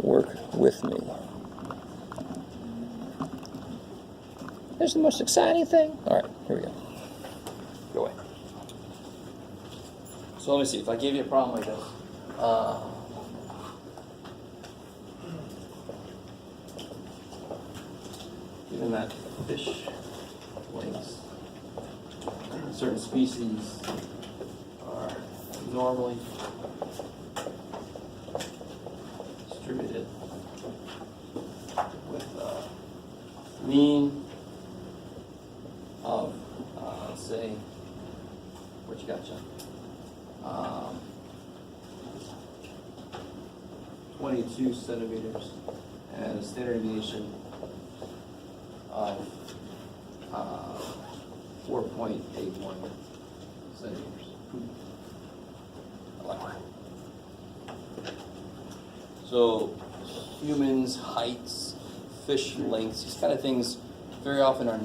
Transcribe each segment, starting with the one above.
work with me. There's the most exciting thing. All right, here we go. Go away. So let me see, if I gave you a problem like this. Given that fish links, certain species are normally distributed with mean of, let's say, what you got, John? 22 centimeters and a standard deviation of 4.81 centimeters. I like that. So humans, heights, fish lengths, these kind of things very often are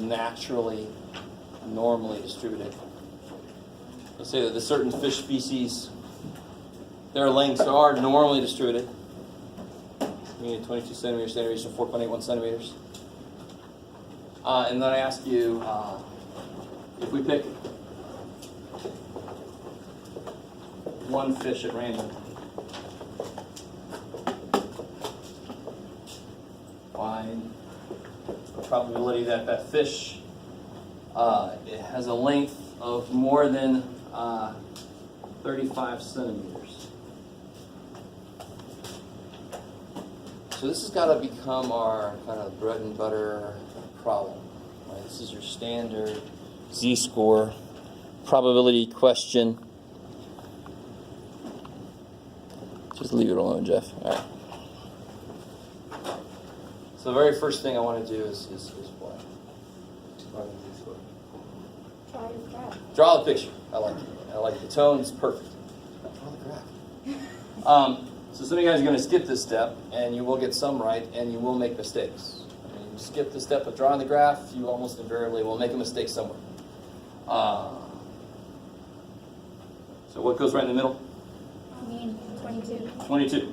normally distributed. Let's say that the certain fish species, their lengths are normally distributed. Meaning 22 centimeters, standard deviation of 4.81 centimeters. And then I ask you, if we pick one fish at random, find the probability that that fish it has a length of more than 35 centimeters. So this has got to become our kind of bread and butter problem. Right? This is your standard z-score probability question. Just leave it alone, Jeff. All right. So the very first thing I want to do is what? Draw your graph. Draw the picture. I like it. I like the tone. It's perfect. Draw the graph. So some of you guys are going to skip this step, and you will get some right, and you will make mistakes. I mean, you skip the step of drawing the graph, you almost invariably will make a mistake somewhere. So what goes right in the middle? Mean 22. 22.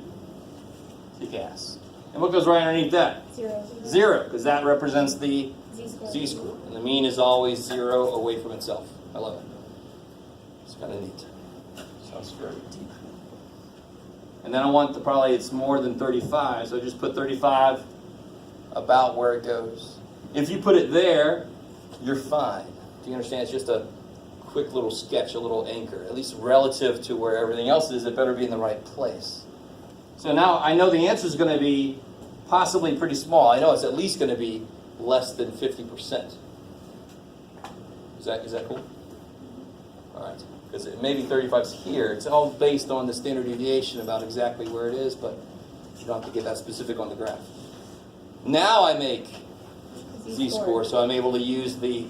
Kick ass. And what goes right underneath that? 0. 0, because that represents the Z-score. z-score. And the mean is always 0 away from itself. I love it. It's kind of neat. Sounds very deep. And then I want probably it's more than 35, so just put 35 about where it goes. If you put it there, you're fine. Do you understand? It's just a quick little sketch, a little anchor. At least relative to where everything else is, it better be in the right place. So now I know the answer is going to be possibly pretty small. I know it's at least going to be less than 50%. Is that cool? All right. Because maybe 35 is here. It's all based on the standard deviation about exactly where it is, but you don't have to get that specific on the graph. Now I make z-score, so I'm able to use the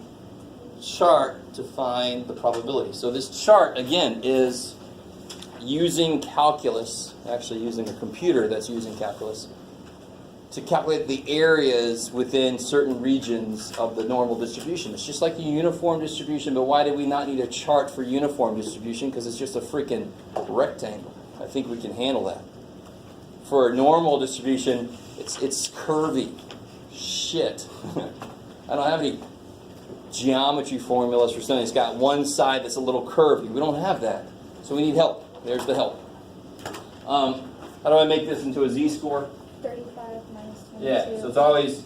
chart to find the probability. So this chart, again, is using calculus, actually using a computer that's using calculus, to calculate the areas within certain regions of the normal distribution. It's just like a uniform distribution, but why do we not need a chart for uniform distribution? Because it's just a freaking rectangle. I think we can handle that. For a normal distribution, it's curvy. Shit. I don't have any geometry formulas for something that's got one side that's a little curvy. We don't have that. So we need help. There's the help. How do I make this into a z-score? 35 minus 22. Yeah, so it's always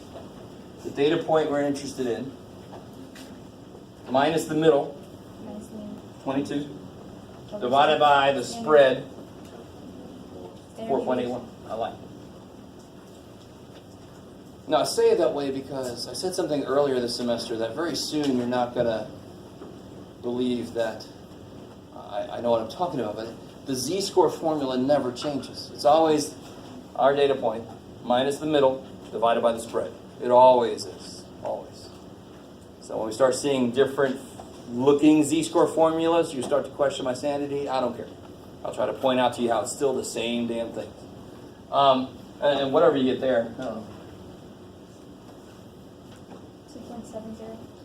the data point we're interested in, minus the middle, Minus mean. 22, divided by the spread, 4.81. I like it. Now, I say it that way because I said something earlier this semester that very soon you're not going to believe that I know what I'm talking about, but the z-score formula never changes. It's always our data point minus the middle divided by the spread. It always is. Always. So when we start seeing different looking z-score formulas, you start to question my sanity. I don't care. I'll try to point out to you how it's still the same damn thing. And whatever you get there. 2.70.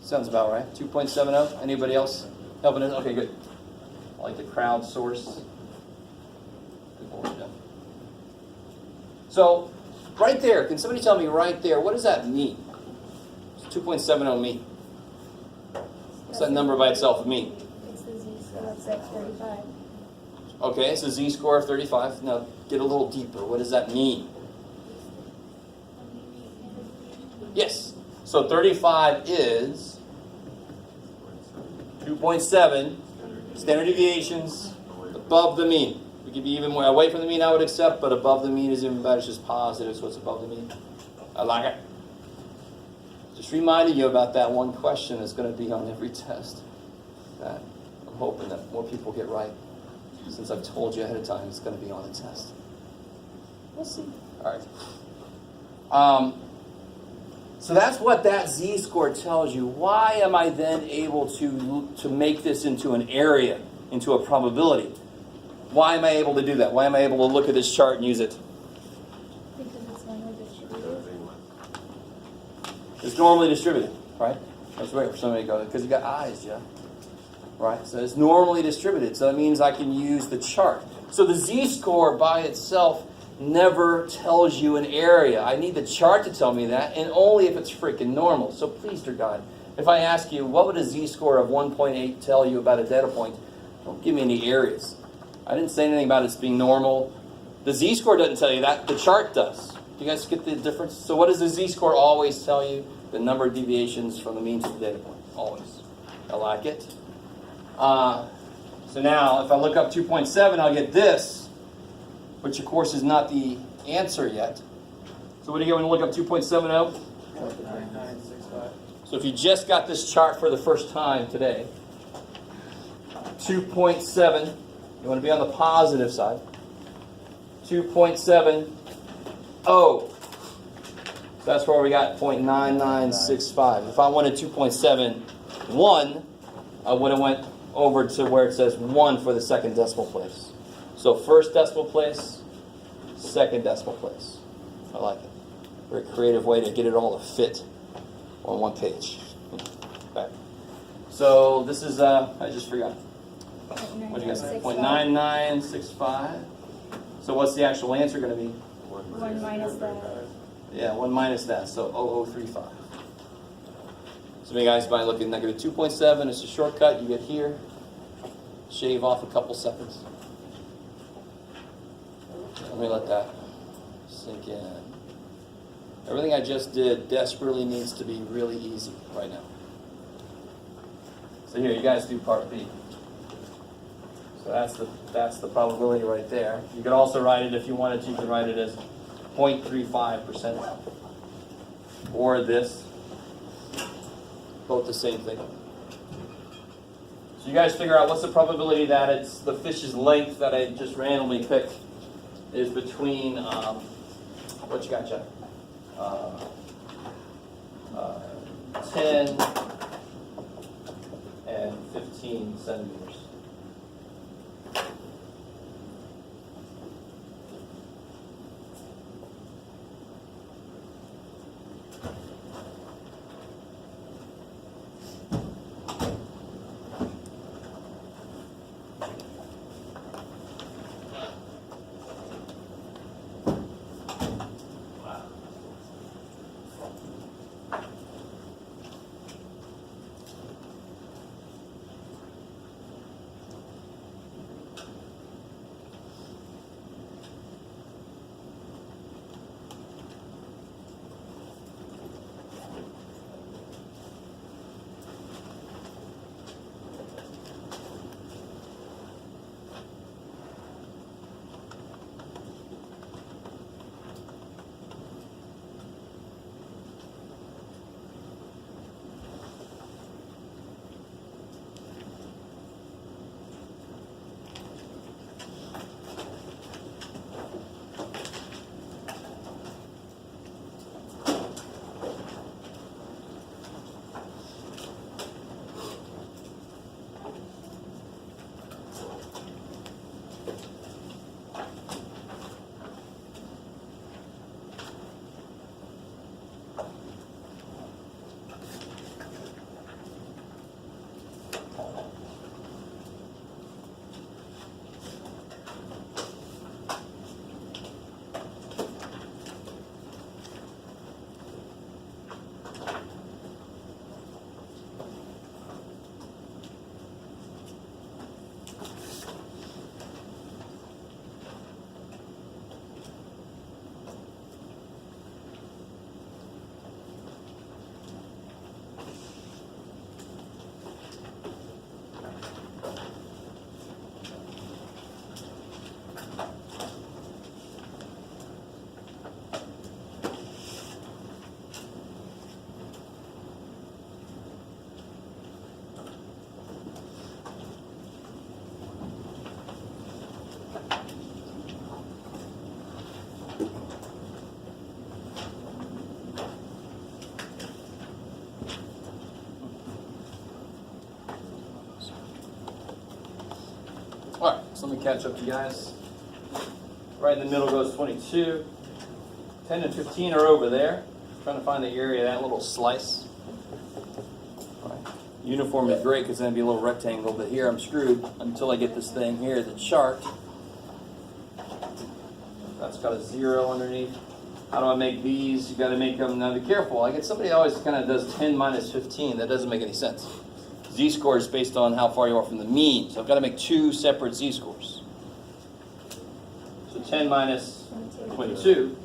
Sounds about right. 2.70. Anybody else helping us? Okay, good. I like the crowd source. Good boy, Jeff. So Right there. Can somebody tell me right there, what does that mean? What's 2.70 mean? What's that number by itself mean? It's the z, so that's like 35. Okay, it's a z-score of 35. Now, get a little deeper. What does that mean? Yes. So 35 is 2.7 standard deviations above the mean. We could be even more away from the mean, I would accept, but above the mean is even better. It's just positive, so it's above the mean. I like it. Just reminding you about that one question that's going to be on every test. That I'm hoping that more people get right. Since I've told you ahead of time it's going to be on the test. We'll see. All right. So that's what that z-score tells you. Why am I then able to make this into an area, into a probability? Why am I able to do that? Why am I able to look at this chart and use it? Because it's normally distributed. It's normally distributed, right? That's right for somebody to go, because you got eyes, yeah. Right? So it's normally distributed. So that means I can use the chart. So the z-score by itself never tells you an area. I need the chart to tell me that, and only if it's freaking normal. So please, dear God, if I ask you, what would a z-score of 1.8 tell you about a data point? Don't give me any areas. I didn't say anything about it being normal. The z-score doesn't tell you that. The chart does. Do you guys get the difference? So what does the z-score always tell you? The number of deviations from the mean to the data point. Always. I like it. So now, if I look up 2.7, I'll get this, which of course is not the answer yet. So what do you get when you look up 2.70? So if you just got this chart for the first time today, 2.7, you want to be on the positive side. 2.70. So that's where we got 0.9965. If I wanted 2.71, I would have went over to where it says 1 for the second decimal place. So first decimal place, second decimal place. I like it. Very creative way to get it all to fit on one page. Okay. So this is, I just forgot. What do you guys say? 0.9965. So what's the actual answer going to be? 1 minus that. Yeah, 1 minus that, so 0035. So you guys might look at negative 2.7. It's a shortcut. You get here, shave off a couple seconds. Let me let that sink in. Everything I just did desperately needs to be really easy right now. So here, you guys do part B. So that's the probability right there. You could also write it, if you wanted to, you could write it as 0.35%. Or this. Both the same thing. So you guys figure out what's the probability that it's the fish's length that I just randomly picked is between, what you got, Jeff? 10 and 15 centimeters. catch up to you guys. Right in the middle goes 22. 10 and 15 are over there. Trying to find the area of that little slice. All right. Uniform is great because then it'd be a little rectangle, but here I'm screwed until I get this thing here, the chart. That's got a 0 underneath. How do I make these? You got to make them. Now be careful. I get somebody always kind of does 10 minus 15. That doesn't make any sense. Z-score is based on how far you are from the mean. So I've got to make two separate z-scores. So 10 minus 22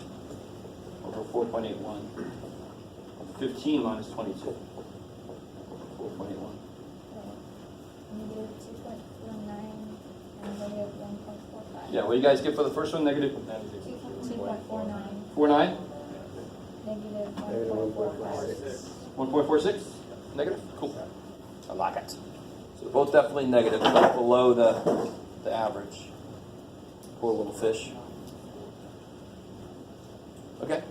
over 4.81. 15 minus 22 over 4.81. Negative 2.49 and negative 1.45. Yeah, what do you guys get for the first one? Negative 2.49. 49? Negative 1.46. 1.46? Negative? Cool. I like it. So they're both definitely negative, but below the average. Poor little fish. Okay.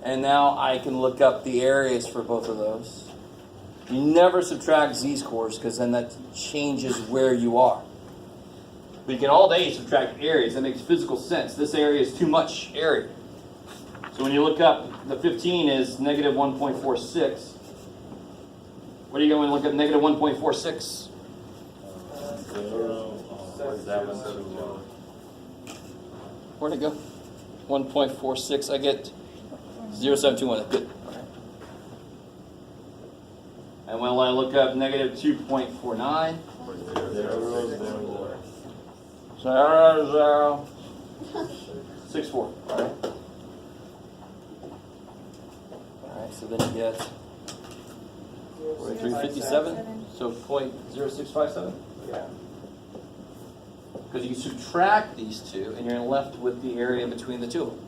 And now I can look up the areas for both of those. You never subtract z-scores because then that changes where you are. But you can all day subtract areas. That makes physical sense. This area is too much area. So when you look up, the 15 is negative 1.46. What are you going to look at negative 1.46? Where'd it go? 1.46. I get 0.721. Good. Okay. And when I look up negative 2.49, 0.064. All right. All right. So then you get 357. So 0.0657. Yeah. Because you subtract these two, and you're left with the area between the two of them.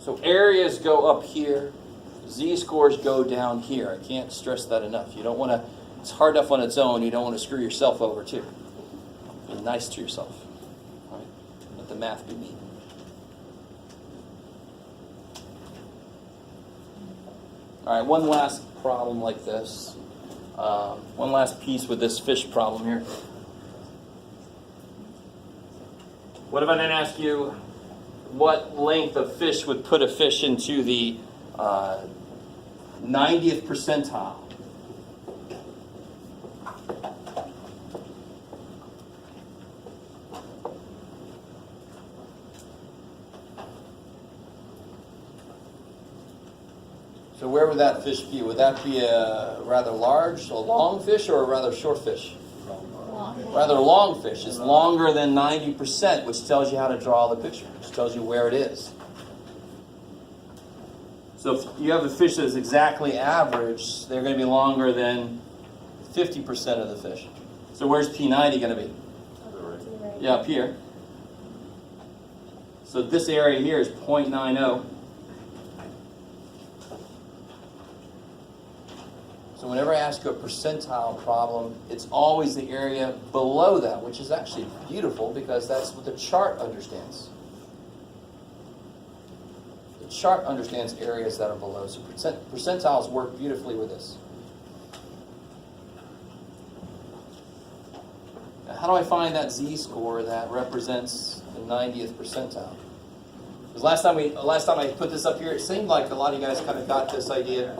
So areas go up here, z-scores go down here. I can't stress that enough. You don't want to, it's hard enough on its own, you don't want to screw yourself over too. Be nice to yourself. Right? Let the math be mean. All right, one last problem like this. One last piece with this fish problem here. What if I then ask you what length of fish would put a fish into the 90th percentile? So where would that fish be? Would that be a rather large, a long fish, or a rather short fish? Rather long fish. It's longer than 90%, which tells you how to draw the picture, which tells you where it is. So if you have a fish that is exactly average, they're going to be longer than 50% of the fish. So where's P90 going to be? Yeah, up here. So this area here is 0.90. So whenever I ask you a percentile problem, it's always the area below that, which is actually beautiful because that's what the chart understands. The chart understands areas that are below. So percentiles work beautifully with this. Now, how do I find that z-score that represents the 90th percentile? Because last time I put this up here, it seemed like a lot of you guys kind of got this idea.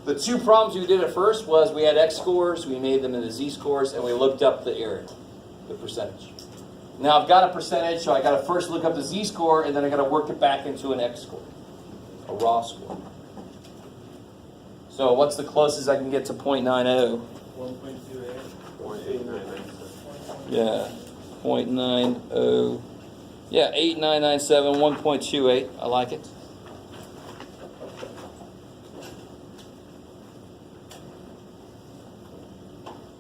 The two problems we did at first was we had x scores, we made them into z scores, and we looked up the area, the percentage. Now I've got a percentage, so I got to first look up the z score, and then I got to work it back into an x score, a raw score. So what's the closest I can get to 0.90? 1.28. 0.8997. Yeah, 0.90. Yeah, 8997, 1.28. I like it.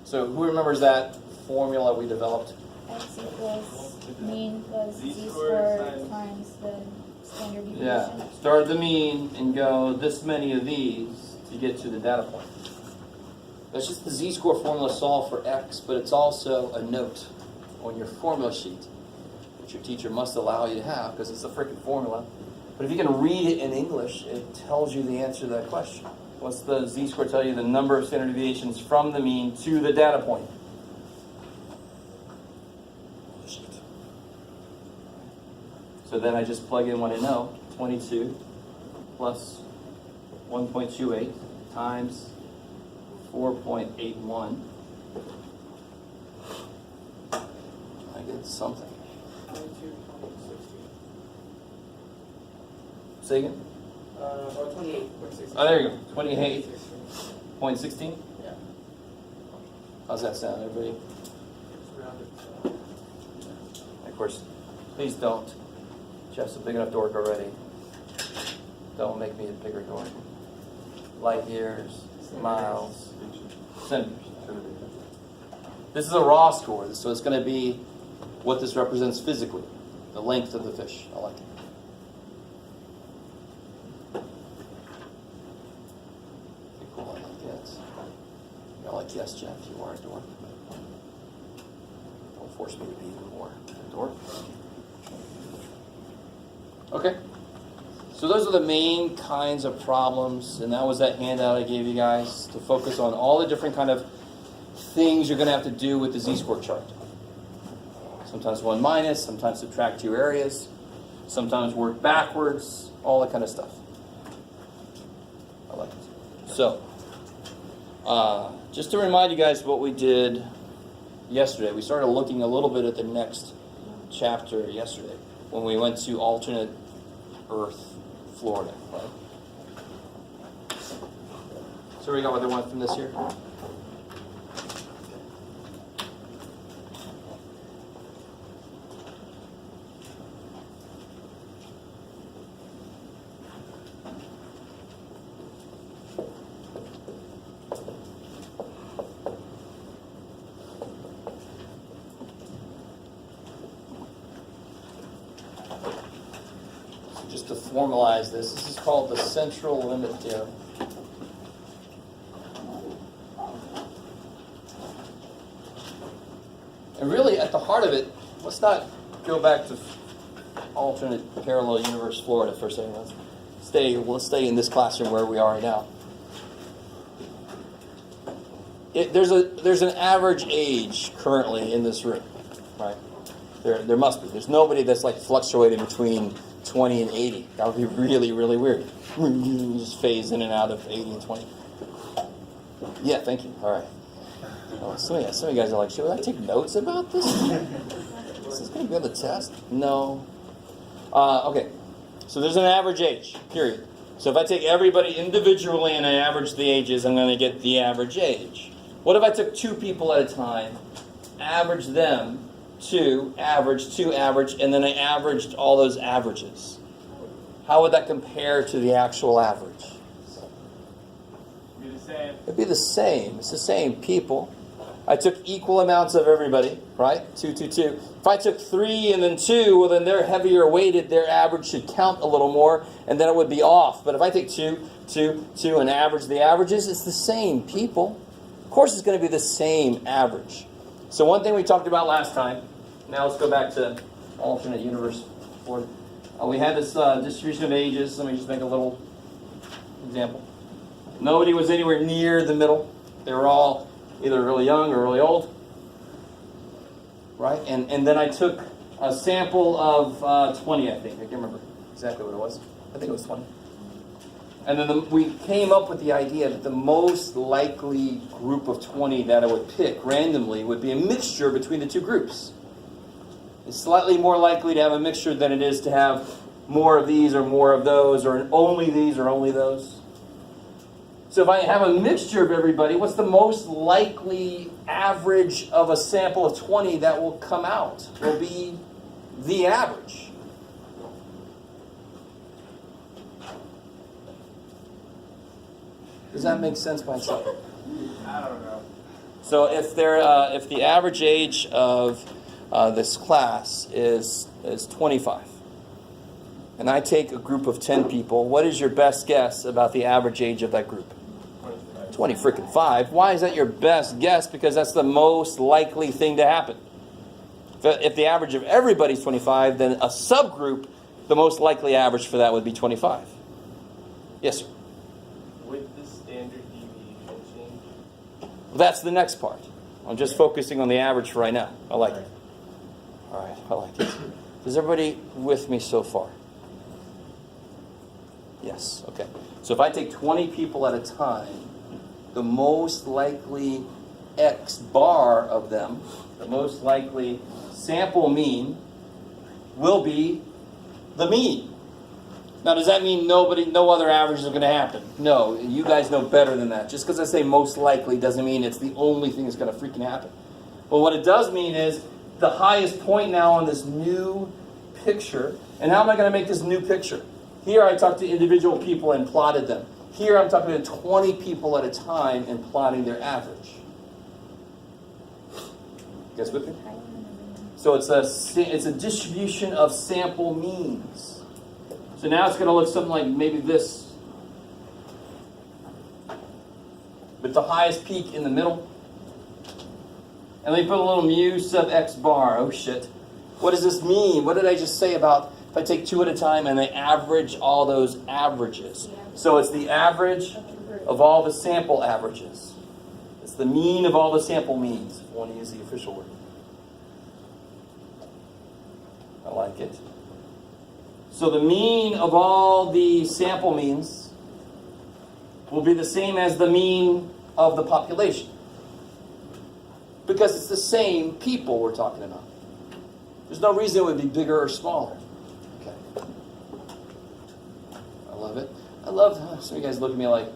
So who remembers that formula we developed? X equals mean plus z-score times the standard deviation. Yeah, start at the mean and go this many of these to get to the data point. That's just the z-score formula solved for x, but it's also a note on your formula sheet, which your teacher must allow you to have because it's a freaking formula. But if you can read it in English, it tells you the answer to that question. What's the z-score tell you? The number of standard deviations from the mean to the data point. So then I just plug in what I know, 22 plus 1.28 times 4.81. I get something. 22.16. Say again? Or 28.16. Oh, there you go. 28.16? Yeah. How's that sound, everybody? It's rounded. Of course, please don't. Jeff's a big enough dork already. Don't make me a bigger dork. Light years, miles, centimeters. This is a raw score, so it's going to be what this represents physically, the length of the fish. I like it. Pretty cool, I like that. You're like, yes, Jeff, you are a dork. Don't force me to be even more a dork. Okay. So those are the main kinds of problems, and that was that handout I gave you guys to focus on all the different kind of things you're going to have to do with the z-score chart. Sometimes 1 minus, sometimes subtract 2 areas, sometimes work backwards, all that kind of stuff. I like it. So, just to remind you guys what we did yesterday, we started looking a little bit at the next chapter yesterday when we went to alternate Earth, Florida. Right? So we got what they want from this here? Just to formalize this is called the central limit theorem. And really, at the heart of it, let's not go back to alternate parallel universe Florida for a second. Let's stay in this classroom where we are right now. There's an average age currently in this room, right? There must be. There's nobody that's like fluctuating between 20 and 80. That would be really, really weird. You just phase in and out of 80 and 20. Yeah, thank you. All right. Oh, some of you guys are like, should I take notes about this? Is this going to be on the test? No. Okay. So there's an average age, period. So if I take everybody individually and I average the ages, I'm going to get the average age. What if I took 2 people at a time, averaged them, 2, average, and then I averaged all those averages? How would that compare to the actual average? Be the same. It'd be the same. It's the same people. I took equal amounts of everybody, right? 2, 2, 2. If I took 3 and then 2, well, then they're heavier weighted. Their average should count a little more, and then it would be off. But if I take 2, 2, 2, and average the averages, it's the same people. Of course, it's going to be the same average. So one thing we talked about last time. Now let's go back to alternate universe. We had this distribution of ages. Let me just make a little example. Nobody was anywhere near the middle. They were all either really young or really old. Right? And then I took a sample of 20, I think. I can't remember exactly what it was. I think it was 20. And then we came up with the idea that the most likely group of 20 that I would pick randomly would be a mixture between the 2 groups. It's slightly more likely to have a mixture than it is to have more of these or more of those, or only these or only those. So if I have a mixture of everybody, what's the most likely average of a sample of 20 that will come out? Will be the average. Does that make sense by itself? I don't know. So if the average age of this class is 25, and I take a group of 10 people, what is your best guess about the average age of that group? 25. Why is that your best guess? Because that's the most likely thing to happen. If the average of everybody is 25, then a subgroup, the most likely average for that would be 25. Yes, sir? Would the standard deviation change? Well, that's the next part. I'm just focusing on the average for right now. I like it. All right, I like it. Is everybody with me so far? Yes, okay. So if I take 20 people at a time, the most likely X bar of them, the most likely sample mean, will be the mean. Now, does that mean no other averages are going to happen? No, you guys know better than that. Just because I say most likely doesn't mean it's the only thing that's going to freaking happen. But what it does mean is the highest point now on this new picture. And how am I going to make this new picture? Here I talked to individual people and plotted them. Here I'm talking to 20 people at a time and plotting their average. You guys with me? So it's a distribution of sample means. So now it's going to look something like maybe this. With the highest peak in the middle. And let me put a little mu sub x bar. Oh shit. What does this mean? What did I just say about if I take 2 at a time and I average all those averages? So it's the average of all the sample averages. It's the mean of all the sample means, if you want to use the official word. I like it. So the mean of all the sample means will be the same as the mean of the population. Because it's the same people we're talking about. There's no reason it would be bigger or smaller. Okay. I love it. I love how some of you guys look at me like,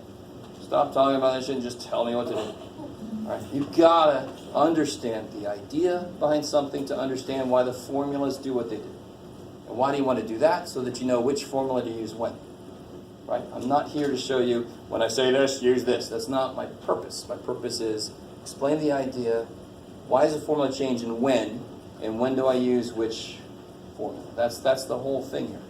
stop talking about this shit and just tell me what to do. All right. You've got to understand the idea behind something to understand why the formulas do what they do. And why do you want to do that? So that you know which formula to use when. Right? I'm not here to show you, when I say this, use this. That's not my purpose. My purpose is explain the idea, why does the formula change and when do I use which formula? That's the whole thing here.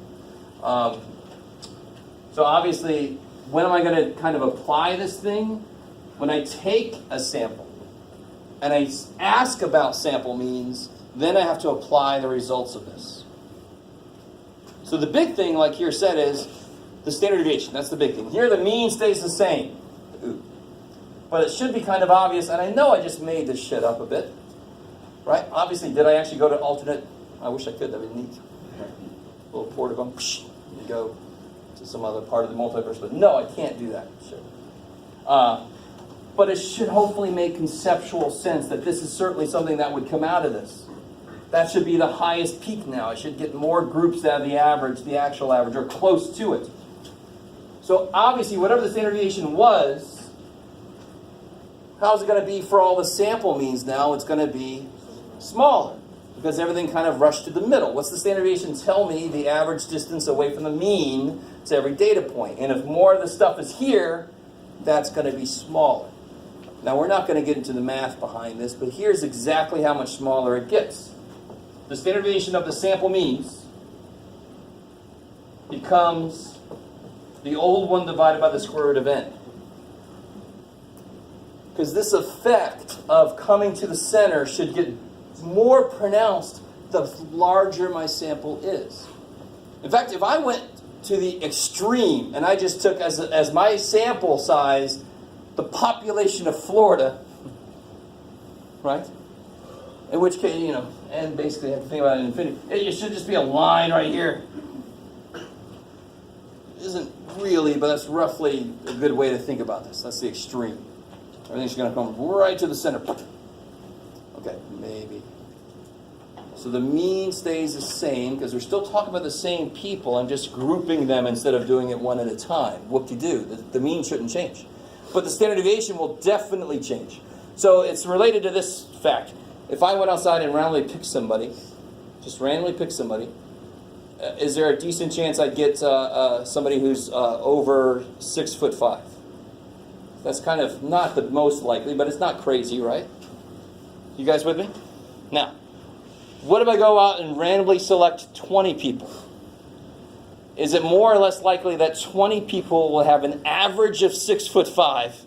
So obviously, when am I going to kind of apply this thing? When I take a sample and I ask about sample means, then I have to apply the results of this. So the big thing, like here said, is the standard deviation. That's the big thing. Here the mean stays the same. Ooh. But it should be kind of obvious, and I know I just made this shit up a bit. Right? Obviously, did I actually go to alternate? I wish I could. That would be neat. A little portal going, and go to some other part of the multiverse. But no, I can't do that. Sure. But it should hopefully make conceptual sense that this is certainly something that would come out of this. That should be the highest peak now. I should get more groups out of the average, the actual average, or close to it. So obviously, whatever the standard deviation was, how's it going to be for all the sample means now? It's going to be smaller because everything kind of rushed to the middle. What's the standard deviation tell me? The average distance away from the mean to every data point. And if more of the stuff is here, that's going to be smaller. Now, we're not going to get into the math behind this, but here's exactly how much smaller it gets. The standard deviation of the sample means becomes the old one divided by the square root of n. Because this effect of coming to the center should get more pronounced the larger my sample is. In fact, if I went to the extreme and I just took as my sample size the population of Florida, right? In which case, and basically I have to think about it in infinity. It should just be a line right here. It isn't really, but that's roughly a good way to think about this. That's the extreme. Everything's going to come right to the center. Okay, maybe. So the mean stays the same because we're still talking about the same people. I'm just grouping them instead of doing it one at a time. Whoop-de-doo. The mean shouldn't change. But the standard deviation will definitely change. So it's related to this fact. If I went outside and randomly picked somebody, is there a decent chance I'd get somebody who's over 6'5"? That's kind of not the most likely, but it's not crazy, right? You guys with me? Now, what if I go out and randomly select 20 people? Is it more or less likely that 20 people will have an average of 6'5"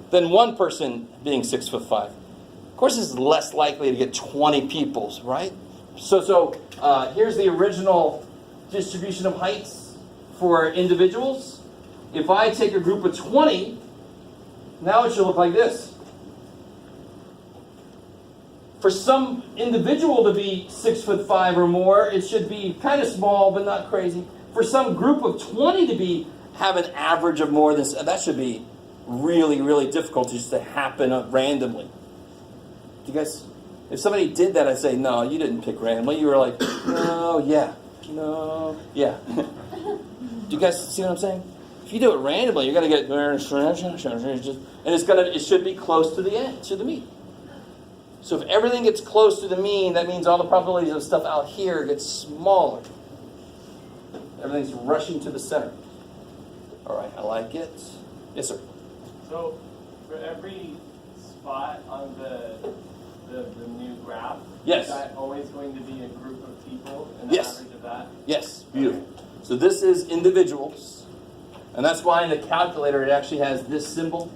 than one person being 6'5"? Of course, it's less likely to get 20 people, right? So here's the original distribution of heights for individuals. If I take a group of 20, now it should look like this. For some individual to be 6'5" or more, it should be kind of small, but not crazy. For some group of 20 to have an average of more than, that should be really, really difficult just to happen randomly. Do you guys, if somebody did that, I'd say, no, you didn't pick randomly. You were like, no, yeah, no, yeah. Do you guys see what I'm saying? If you do it randomly, you're gonna get, and it should be close to the end, to the mean. So if everything gets close to the mean, that means all the probabilities of stuff out here gets smaller. Everything's rushing to the center. All right, I like it. Yes, sir. So for every spot on the new graph, yes, is that always going to be a group of people and the yes. average of that? Yes, beautiful. Okay. So this is individuals. And that's why in the calculator it actually has this symbol.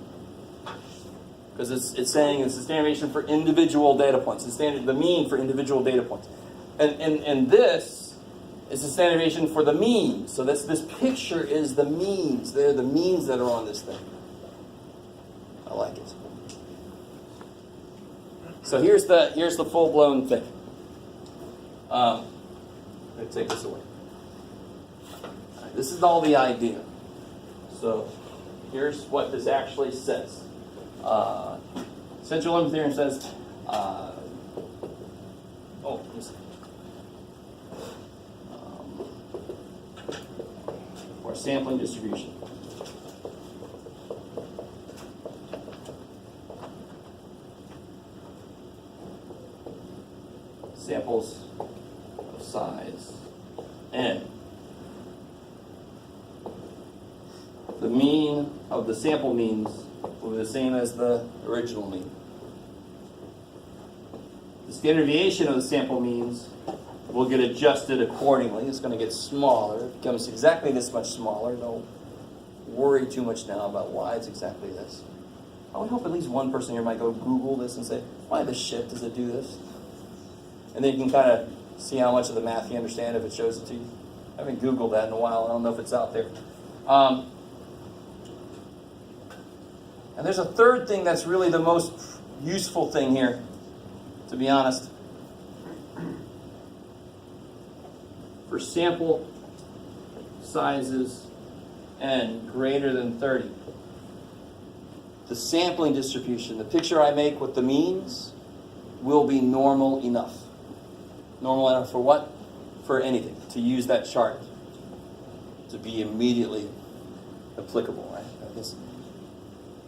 Because it's saying it's the standard deviation for individual data points. The mean for individual data points. And this is the standard deviation for the mean. So this picture is the means. They're the means that are on this thing. I like it. So here's the full-blown thing. Let me take this away. Right, this is all the idea. So here's what this actually says. Central limit theorem says, or sampling distribution. Samples of size n. The mean of the sample means will be the same as the original mean. The standard deviation of the sample means will get adjusted accordingly. It's going to get smaller. It becomes exactly this much smaller. Don't worry too much now about why it's exactly this. I would hope at least one person here might go Google this and say, why the shit does it do this? And then you can kind of see how much of the math you understand if it shows it to you. I haven't Googled that in a while. I don't know if it's out there. And there's a third thing that's really the most useful thing here, to be honest. For sample sizes n greater than 30, the sampling distribution, the picture I make with the means, will be normal enough. Normal enough for what? For anything. To use that chart. To be immediately applicable, right?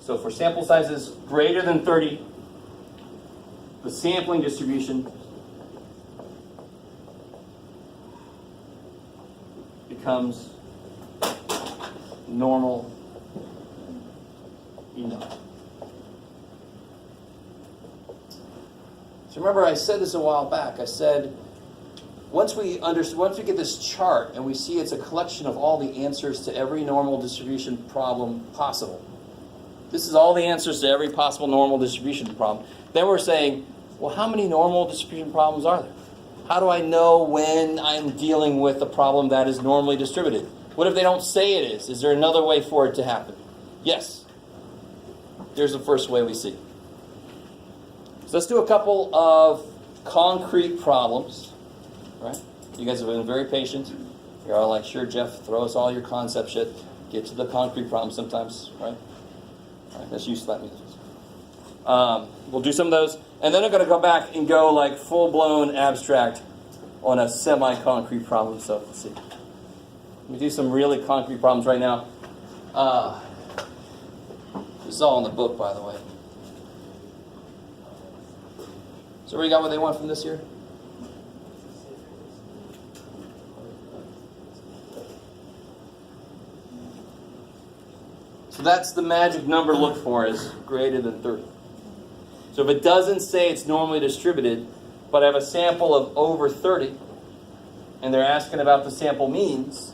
So for sample sizes greater than 30, the sampling distribution becomes normal enough. So remember I said this a while back. I said once we get this chart and we see it's a collection of all the answers to every normal distribution problem possible. This is all the answers to every possible normal distribution problem. Then we're saying, well, how many normal distribution problems are there? How do I know when I'm dealing with a problem that is normally distributed? What if they don't say it is? Is there another way for it to happen? Yes. Here's the first way we see. So let's do a couple of concrete problems. Right? You guys have been very patient. You're all like, sure, Jeff, throw us all your concept shit. Get to the concrete problem sometimes, right? All right, that's you slap me. We'll do some of those, and then I'm going to go back and go like full-blown abstract on a semi-concrete problem. So let's see. Let me do some really concrete problems right now. This is all in the book, by the way. So everybody got what they want from this year? So that's the magic number to look for, is greater than 30. So if it doesn't say it's normally distributed, but I have a sample of over 30, and they're asking about the sample means,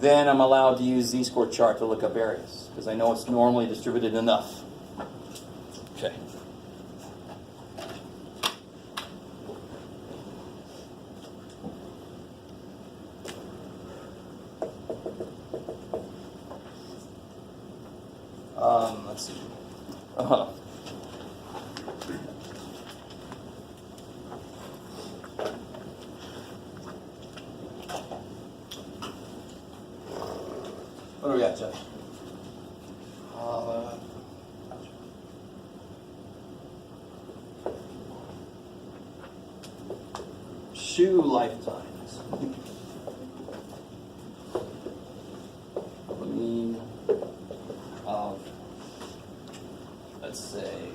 then I'm allowed to use z-score chart to look up areas, because I know it's normally distributed enough. Okay. Let's see. What do we got, Jeff? Shoe lifetimes. The mean of, let's say,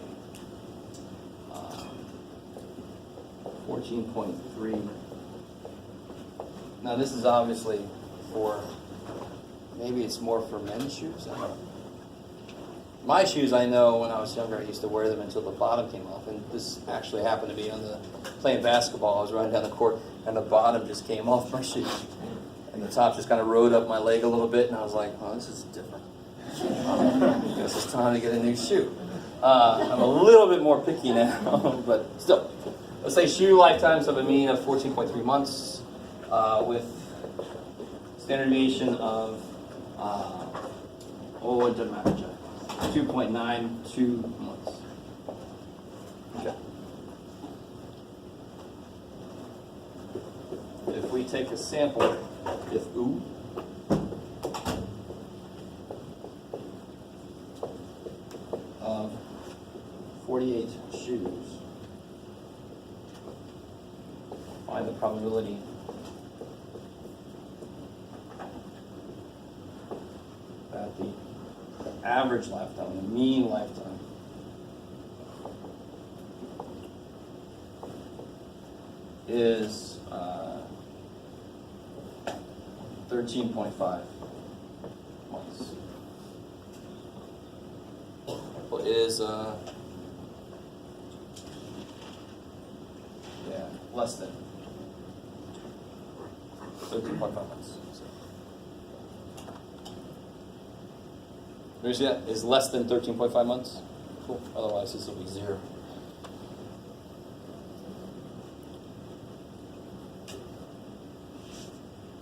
14.3. Now this is obviously for, maybe it's more for men's shoes. I don't know. My shoes, I know when I was younger, I used to wear them until the bottom came off. And this actually happened to me on the playing basketball. I was running down the court, and the bottom just came off my shoe. And the top just kind of rode up my leg a little bit, and I was like, oh, this is different. I guess it's time to get a new shoe. I'm a little bit more picky now, but still. Let's say shoe lifetimes of a mean of 14.3 months with standard deviation of, it doesn't matter, Jeff. 2.92 months. Okay. If we take a sample, if oo, of 48 shoes, find the probability that the average lifetime, the mean lifetime, is 13.5 months. Well, is less than 13.5 months. You see that? Is less than 13.5 months? Cool. Otherwise, this will be 0.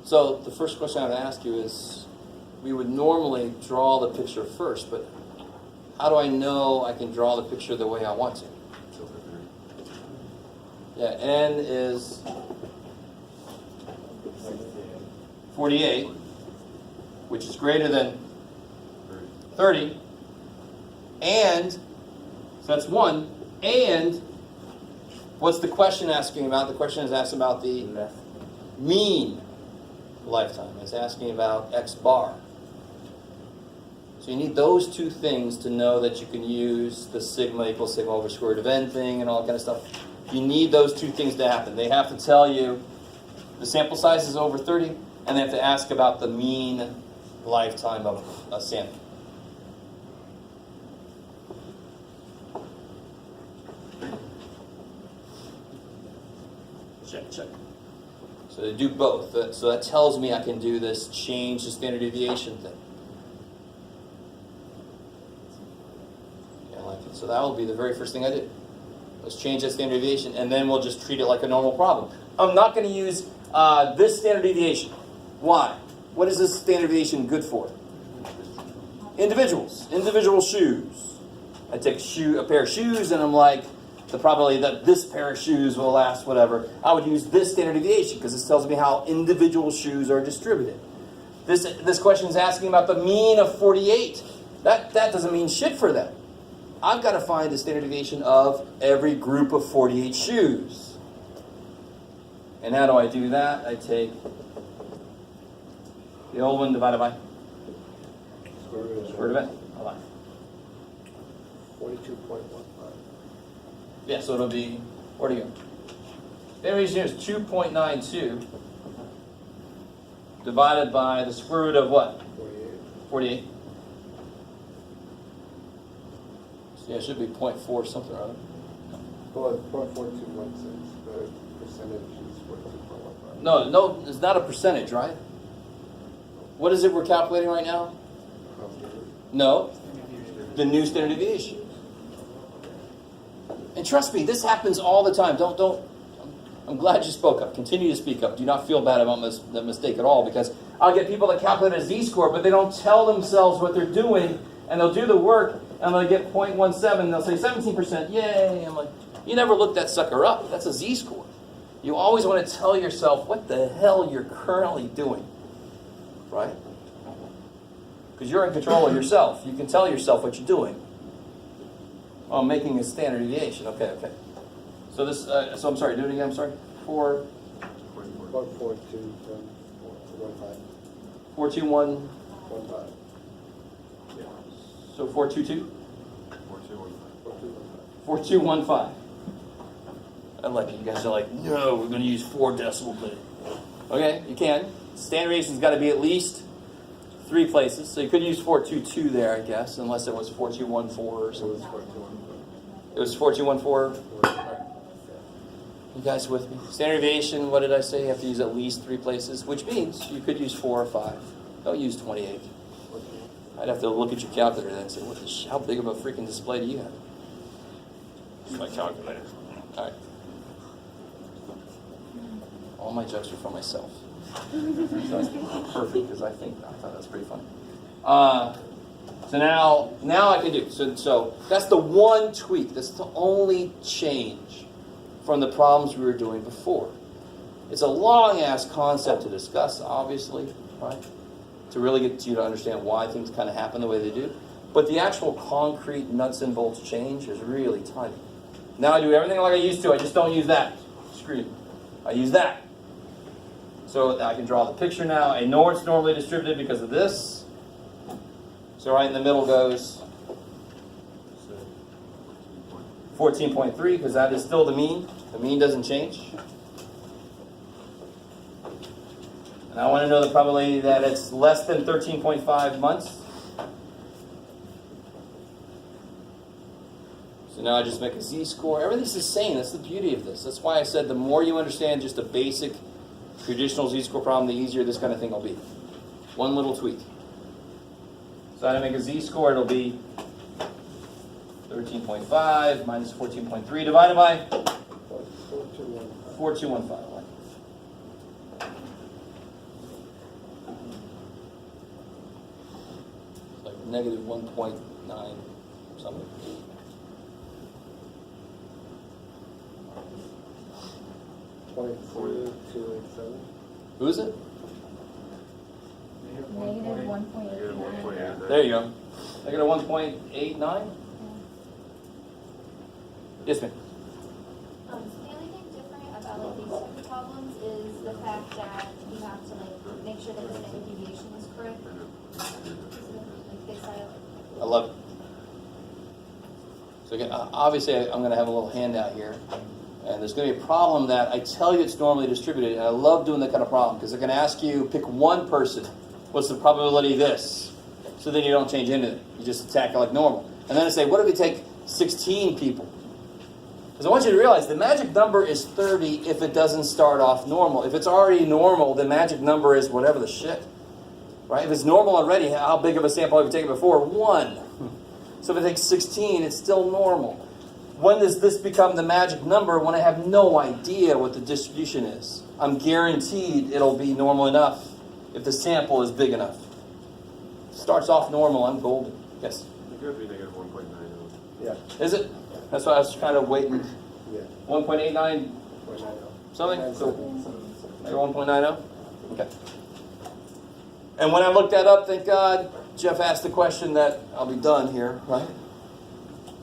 So the first question I would ask you is, we would normally draw the picture first, but how do I know I can draw the picture the way I want to? Yeah, n is 48, which is greater than 30, and, so that's 1, and what's the question asking about? The question is asking about the mean lifetime. It's asking about x bar. So you need those two things to know that you can use the sigma equals sigma over square root of n thing and all that kind of stuff. You need those two things to happen. They have to tell you the sample size is over 30, and they have to ask about the mean lifetime of a sample. Check. So they do both. So that tells me I can do this change the standard deviation thing. Yeah, I like it. So that will be the very first thing I do. Let's change that standard deviation, and then we'll just treat it like a normal problem. I'm not going to use this standard deviation. Why? What is this standard deviation good for? Individual shoes. I take a pair of shoes, and I'm like, the probability that this pair of shoes will last whatever. I would use this standard deviation because this tells me how individual shoes are distributed. This question is asking about the mean of 48. That doesn't mean shit for them. I've got to find the standard deviation of every group of 48 shoes. And how do I do that? I take the old one divided by square root of n. 42.15. Yeah, so it'll be, where'd it go? Standard deviation is 2.92 divided by the square root of what? 48. So yeah, it should be 0.4 something or other. Well, it's 0.4216. The percentage is 42.15. No, it's not a percentage, right? What is it we're calculating right now? No, the new standard deviation. And trust me, this happens all the time. I'm glad you spoke up. Continue to speak up. Do not feel bad about the mistake at all, because I'll get people that calculate a z-score, but they don't tell themselves what they're doing, and they'll do the work, and they'll get 0.17, and they'll say 17%, yay. I'm like, you never looked that sucker up. That's a z-score. You always want to tell yourself what the hell you're currently doing, right? Because you're in control of yourself. You can tell yourself what you're doing. Oh, I'm making a standard deviation. Okay. So this. So I'm sorry. Do it again. I'm sorry. 4. 4, 2, 1, 5. 4, 2, 1. 1, 5. So 4, 2, 2. 4, 2, 1, 5. 4, 2, 1, 5. I like it. You guys are like, no, we're going to use 4 decimal places. Okay, you can. Standard deviation's got to be at least 3 places. So you could use 4, 2, 2 there, I guess, unless it was 4, 2, 1, 4 or something. It was 4, 2, 1, 4. You guys with me? Standard deviation, what did I say? You have to use at least 3 places, which means you could use 4 or 5. Don't use 28. I'd have to look at your calculator then and say, how big of a freaking display do you have? It's my calculator. All right. All my jokes are for myself. So that's perfect because I thought that was pretty funny. So now I can do. So that's the one tweak. That's the only change from the problems we were doing before. It's a long-ass concept to discuss, obviously, right? To really get you to understand why things kind of happen the way they do. But the actual concrete nuts and bolts change is really tiny. Now I do everything like I used to. I just don't use that screen. I use that. So I can draw the picture now. I know it's normally distributed because of this. So right in the middle goes 14.3 because that is still the mean. The mean doesn't change. And I want to know the probability that it's less than 13.5 months. So now I just make a z-score. Everything's the same. That's the beauty of this. That's why I said the more you understand just a basic traditional z-score problem, the easier this kind of thing will be. One little tweak. So I make a z-score. It'll be 13.5 minus 14.3 divided by 4215. It's like negative 1.9 something. Who is it? Negative 1.89. There you go. Negative 1.89? Yes, ma'am. The only thing different about like these type of problems is the fact that you have to like make sure that the standard deviation is correct. Like fix that. I love it. So again, obviously I'm going to have a little handout here. And there's going to be a problem that I tell you it's normally distributed. And I love doing that kind of problem because they're going to ask you, pick one person. What's the probability of this? So then you don't change anything. You just attack it like normal. And then I say, what if we take 16 people? Because I want you to realize the magic number is 30 if it doesn't start off normal. If it's already normal, the magic number is whatever the shit. Right? If it's normal already, how big of a sample have we taken before? 1. So if I take 16, it's still normal. When does this become the magic number? When I have no idea what the distribution is. I'm guaranteed it'll be normal enough if the sample is big enough. Starts off normal, I'm golden. Yes? It could be negative 1.90. Yeah. Is it? That's why I was kind of waiting. Yeah. 1.89 0.90. something? So, maybe 1.90? Okay. And when I looked that up, thank God, Jeff asked the question that I'll be done here, right?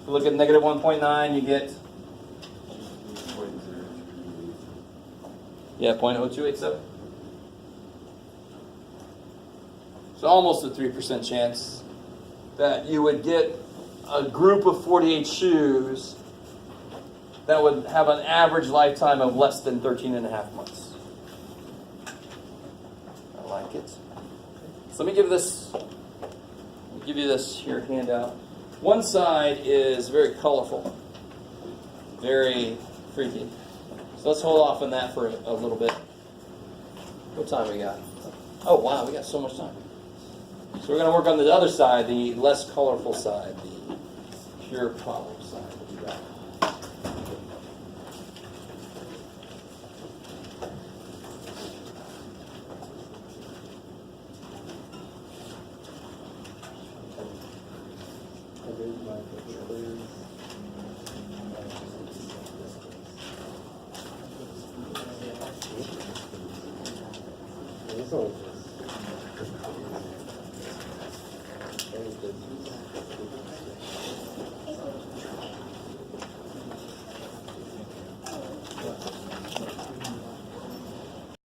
You look at negative 1.9, you get 0.0287. So almost a 3% chance that you would get a group of 48 shoes that would have an average lifetime of less than 13 and a half months. I like it. So let me give you this here handout. One side is very colorful, very freaky. So let's hold off on that for a little bit. What time we got? Oh wow, we got so much time. So we're going to work on the other side, the less colorful side, the pure problem side. We'll do that.